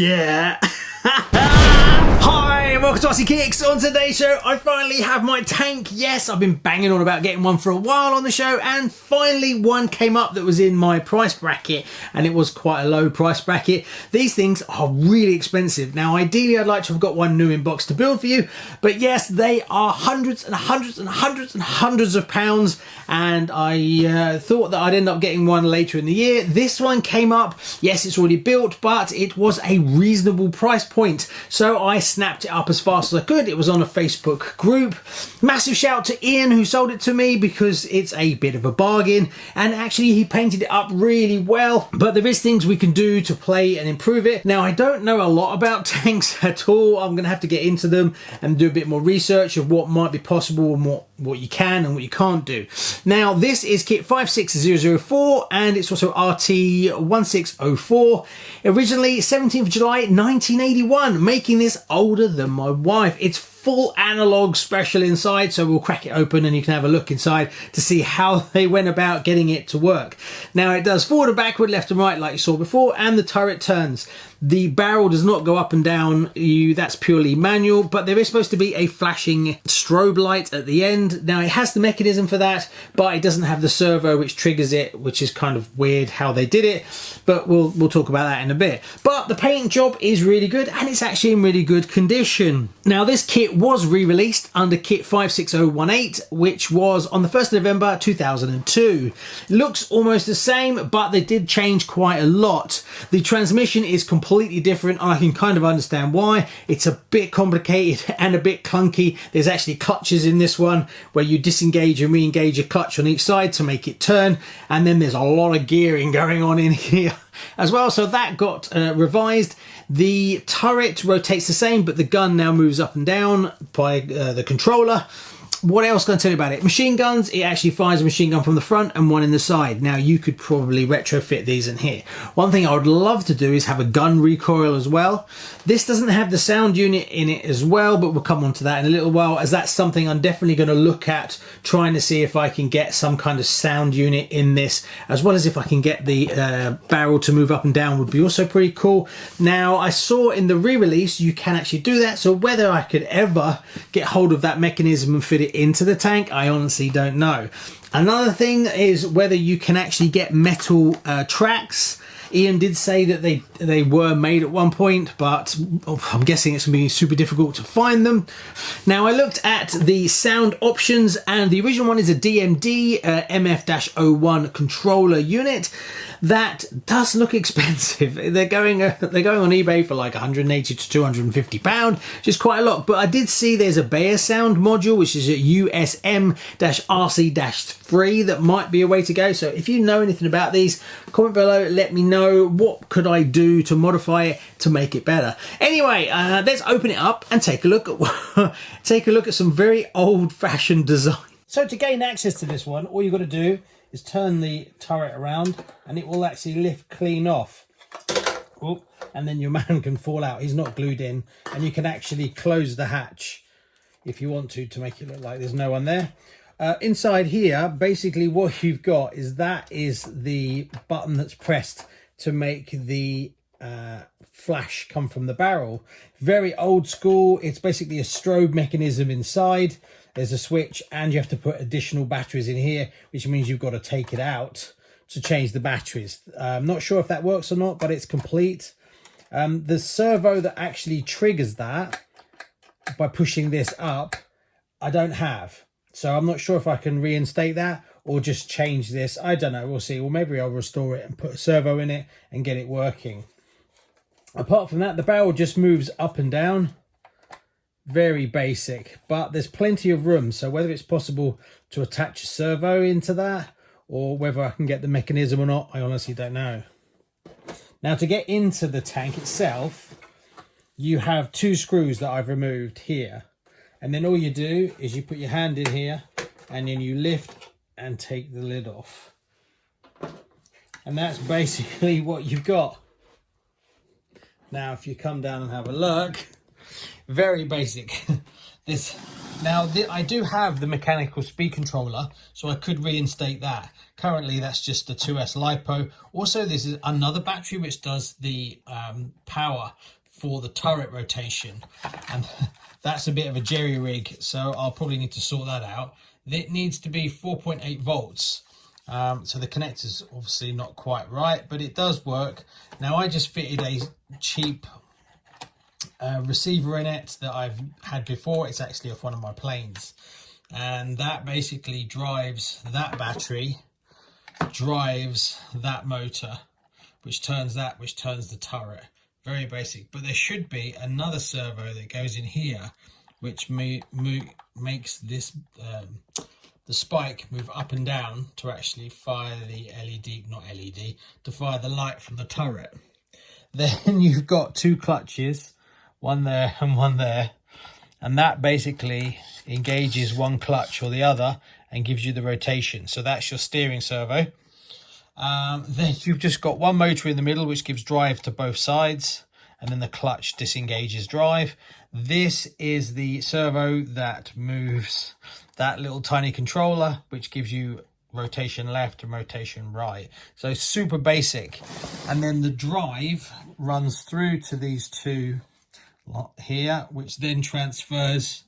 Yeah. Hi, welcome to RC Kicks. On today's show, I finally have my tank. Yes, I've been banging on about getting one for a while on the show, and finally one came up that was in my price bracket, and it was quite a low price bracket. These things are really expensive. Now, ideally, I'd like to have got one new in box to build for you, but yes, they are hundreds and hundreds and hundreds and hundreds of pounds, and I thought that I'd end up getting one later in the year. This one came up. Yes, it's already built, but it was a reasonable price point, so I snapped it up as fast as I could. It was on a Facebook group. Massive shout to Ian who sold it to me, because it's a bit of a bargain, and actually he painted it up really well, but there is things we can do to play and improve it. Now, I don't know a lot about tanks at all. I'm gonna have to get into them and do a bit more research of what might be possible and what you can and what you can't do. Now, this is kit 56004, and it's also RT1604. Originally 17th of July 1981, making this older than my wife. It's full analog special inside, so we'll crack it open and you can have a look inside to see how they went about getting it to work. Now, it does forward and backward, left and right like you saw before, and the turret turns. The barrel does not go up and down, that's purely manual, but there is supposed to be a flashing strobe light at the end. Now, it has the mechanism for that, but it doesn't have the servo which triggers it, which is kind of weird how they did it, but we'll talk about that in a bit. But the paint job is really good, and it's actually in really good condition. Now, this kit was re-released under kit 56018, which was on the 1st of November 2002. It looks almost the same, but they did change quite a lot. The transmission is completely different, and I can kind of understand why. It's a bit complicated and a bit clunky. There's actually clutches in this one where you disengage and re-engage a clutch on each side to make it turn, and then there's a lot of gearing going on in here as well, so that got revised. The turret rotates the same, but the gun now moves up and down by the controller. What else can I tell you about it? Machine guns, it actually fires a machine gun from the front and one in the side. Now, you could probably retrofit these in here. One thing I would love to do is have a gun recoil as well. This doesn't have the sound unit in it as well, but we'll come on to that in a little while, as that's something I'm definitely going to look at, trying to see if I can get some kind of sound unit in this, as well as if I can get the barrel to move up and down would be also pretty cool. Now, I saw in the re-release you can actually do that, so whether I could ever get hold of that mechanism and fit it into the tank, I honestly don't know. Another thing is whether you can actually get metal tracks. Ian did say that they were made at one point, but I'm guessing it's going to be super difficult to find them. Now, I looked at the sound options, and the original one is a DMD MF-01 controller unit. That does look expensive. They're going on eBay for like 180 to 250 pound, which is quite a lot. But I did see there's a Bayer sound module, which is a USM-RC-3, that might be a way to go. So if you know anything about these, comment below, let me know what could I do to modify it to make it better. Anyway, let's open it up and take a look at some very old-fashioned design. So to gain access to this one, all you've got to do is turn the turret around, and it will actually lift clean off. Oop, and then your man can fall out. He's not glued in, and you can actually close the hatch if you want to make it look like there's no one there. Inside here, basically what you've got is the button that's pressed to make the flash come from the barrel. Very old school. It's basically a strobe mechanism inside. There's a switch, and you have to put additional batteries in here, which means you've got to take it out to change the batteries. I'm not sure if that works or not, but it's complete. The servo that actually triggers that by pushing this up, I don't have. So I'm not sure if I can reinstate that or just change this. I don't know. We'll see. Well, maybe I'll restore it and put a servo in it and get it working. Apart from that, the barrel just moves up and down. Very basic, but there's plenty of room, so whether it's possible to attach a servo into that or whether I can get the mechanism or not, I honestly don't know. Now, to get into the tank itself, you have two screws that I've removed here, and then all you do is you put your hand in here and then you lift and take the lid off, and that's basically what you've got. Now, if you come down and have a look, very basic. There's Now, I do have the mechanical speed controller, so I could reinstate that. Currently, that's just the 2S LiPo. Also, this is another battery which does the power for the turret rotation. And that's a bit of a jerry-rig, so I'll probably need to sort that out. It needs to be 4.8 volts. So the connector's obviously not quite right, but it does work. Now, I just fitted a cheap receiver in it that I've had before. It's actually off one of my planes, and that basically drives that battery, drives that motor, which turns the turret. Very basic, but there should be another servo that goes in here which makes this the spike move up and down to actually fire the to fire the light from the turret. Then you've got two clutches, one there and one there, and that basically engages one clutch or the other and gives you the rotation. So that's your steering servo. Then you've just got one motor in the middle which gives drive to both sides, and then the clutch disengages drive. This is the servo that moves that little tiny controller which gives you rotation left and rotation right. So super basic. And then the drive runs through to these two here, which then transfers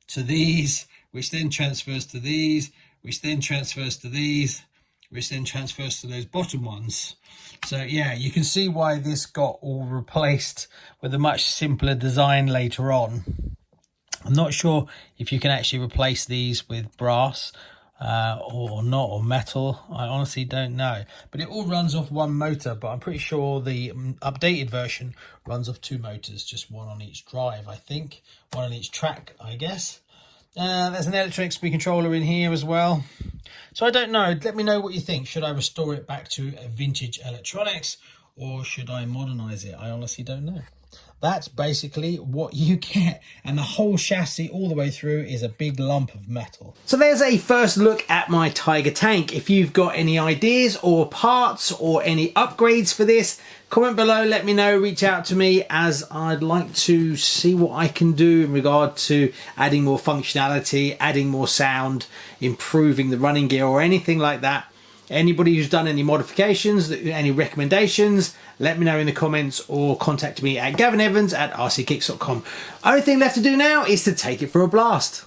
to these, which then transfers to these, which then transfers to these, which then transfers to those bottom ones. So yeah, you can see why this got all replaced with a much simpler design later on. I'm not sure if you can actually replace these with brass or not, or metal. I honestly don't know, but it all runs off one motor. But I'm pretty sure the updated version runs off two motors, just one on each drive, I think, one on each track, I guess. There's an electronic speed controller in here as well. So I don't know, let me know what you think. Should I restore it back to vintage electronics, or should I modernize it? I honestly don't know. That's basically what you get, and the whole chassis all the way through is a big lump of metal. So there's a first look at my Tiger tank. If you've got any ideas or parts or any upgrades for this, comment below, let me know, reach out to me, as I'd like to see what I can do in regard to adding more functionality, adding more sound, improving the running gear or anything like that. Anybody who's done any modifications, any recommendations, let me know in the comments, or contact me at gavinevans@rckicks.com. Only thing left to do now is to take it for a blast.